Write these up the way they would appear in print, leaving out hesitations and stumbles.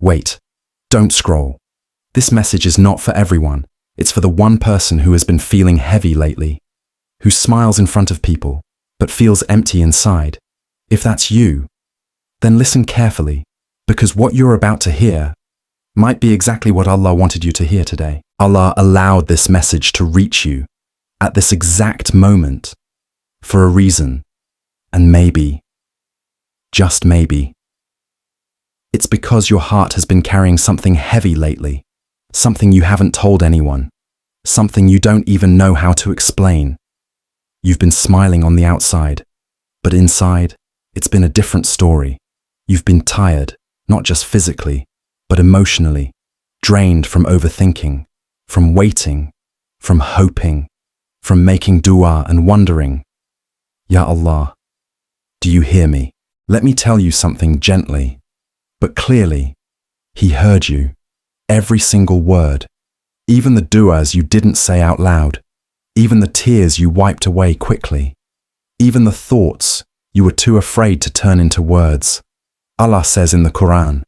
Wait, don't scroll. This message is not for everyone. It's for the one person who has been feeling heavy lately, who smiles in front of people, but feels empty inside. If that's you, then listen carefully, because what you're about to hear might be exactly what Allah wanted you to hear today. Allah allowed this message to reach you at this exact moment for a reason, and maybe, just maybe, it's because your heart has been carrying something heavy lately, something you haven't told anyone, something you don't even know how to explain. You've been smiling on the outside, but inside, it's been a different story. You've been tired, not just physically, but emotionally, drained from overthinking, from waiting, from hoping, from making dua and wondering, Ya Allah, do you hear me? Let me tell you something gently, but clearly. He heard you, every single word, even the duas you didn't say out loud, even the tears you wiped away quickly, even the thoughts you were too afraid to turn into words. Allah says in the Qur'an,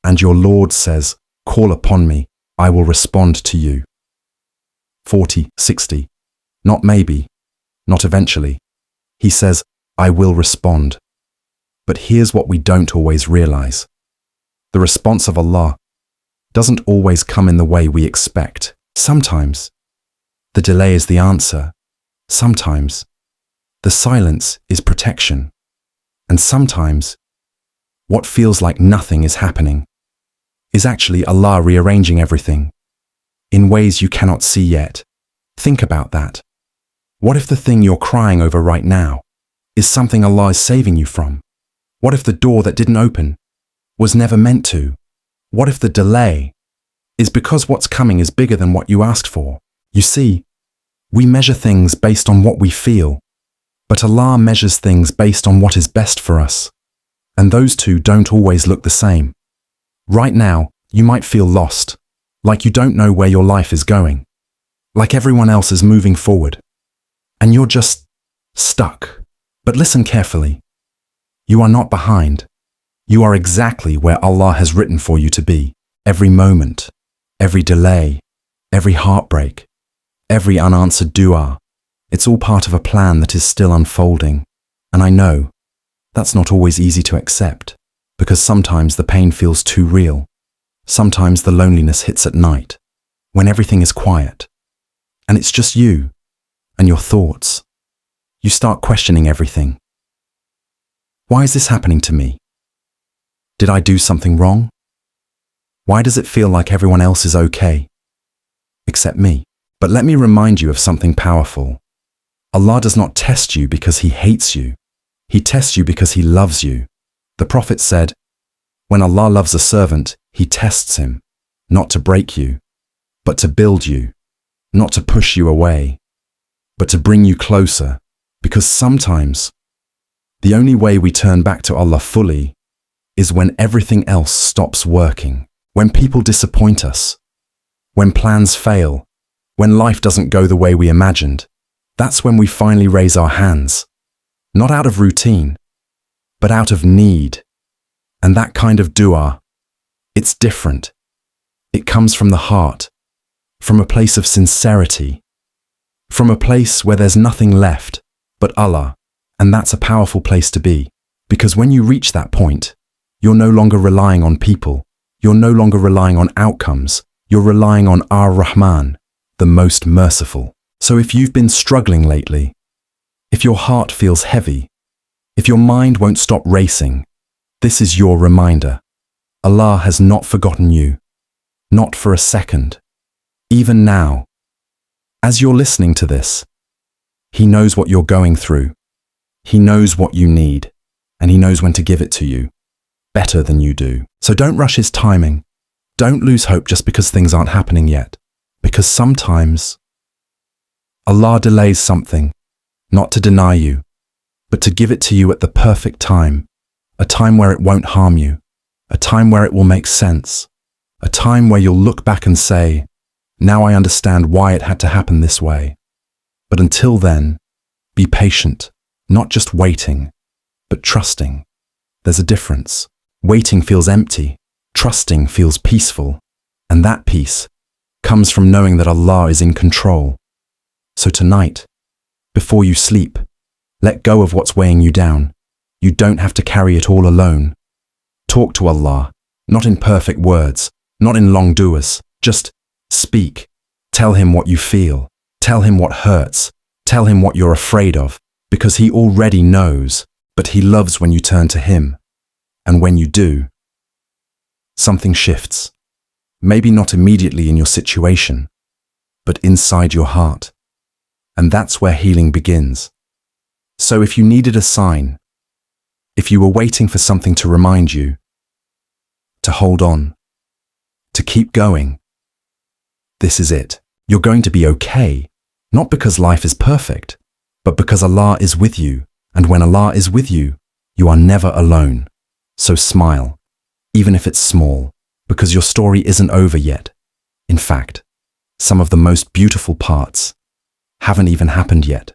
and your Lord says, call upon me, I will respond to you. 40:60. Not maybe, not eventually. He says, I will respond. But here's what we don't always realize. The response of Allah doesn't always come in the way we expect. Sometimes the delay is the answer. Sometimes the silence is protection. And sometimes what feels like nothing is happening is actually Allah rearranging everything in ways you cannot see yet. Think about that. What if the thing you're crying over right now is something Allah is saving you from? What if the door that didn't open was never meant to? What if the delay is because what's coming is bigger than what you asked for? You see, we measure things based on what we feel, but Allah measures things based on what is best for us. And those two don't always look the same. Right now, you might feel lost, like you don't know where your life is going, like everyone else is moving forward, and you're just stuck. But listen carefully. You are not behind. You are exactly where Allah has written for you to be. Every moment, every delay, every heartbreak, every unanswered dua, it's all part of a plan that is still unfolding. And I know that's not always easy to accept, because sometimes the pain feels too real. Sometimes the loneliness hits at night, when everything is quiet, and it's just you and your thoughts. You start questioning everything. Why is this happening to me? Did I do something wrong? Why does it feel like everyone else is okay, except me? But let me remind you of something powerful. Allah does not test you because He hates you. He tests you because He loves you. The Prophet said, when Allah loves a servant, He tests him, not to break you, but to build you, not to push you away, but to bring you closer, because sometimes the only way we turn back to Allah fully is when everything else stops working, when people disappoint us, when plans fail, when life doesn't go the way we imagined. That's when we finally raise our hands, not out of routine, but out of need. And that kind of dua, it's different. It comes from the heart, from a place of sincerity, from a place where there's nothing left but Allah. And that's a powerful place to be, because when you reach that point, you're no longer relying on people. You're no longer relying on outcomes. You're relying on Ar-Rahman, the most merciful. So if you've been struggling lately, if your heart feels heavy, if your mind won't stop racing, this is your reminder. Allah has not forgotten you, not for a second. Even now, as you're listening to this, He knows what you're going through. He knows what you need, and He knows when to give it to you, better than you do. So don't rush His timing. Don't lose hope just because things aren't happening yet, because sometimes Allah delays something, not to deny you, but to give it to you at the perfect time, a time where it won't harm you, a time where it will make sense, a time where you'll look back and say, now I understand why it had to happen this way. But until then, be patient. Not just waiting, but trusting. There's a difference. Waiting feels empty. Trusting feels peaceful, and that peace comes from knowing that Allah is in control. So tonight, before you sleep, let go of what's weighing you down. You don't have to carry it all alone. Talk to Allah, not in perfect words, not in long duas, just speak. Tell Him what you feel. Tell Him what hurts. Tell Him what you're afraid of, because He already knows, but He loves when you turn to Him. And when you do, something shifts. Maybe not immediately in your situation, but inside your heart. And that's where healing begins. So if you needed a sign, if you were waiting for something to remind you, to hold on, to keep going, this is it. You're going to be okay, not because life is perfect, but because Allah is with you. And when Allah is with you, you are never alone. So smile, even if it's small, because your story isn't over yet. In fact, some of the most beautiful parts haven't even happened yet.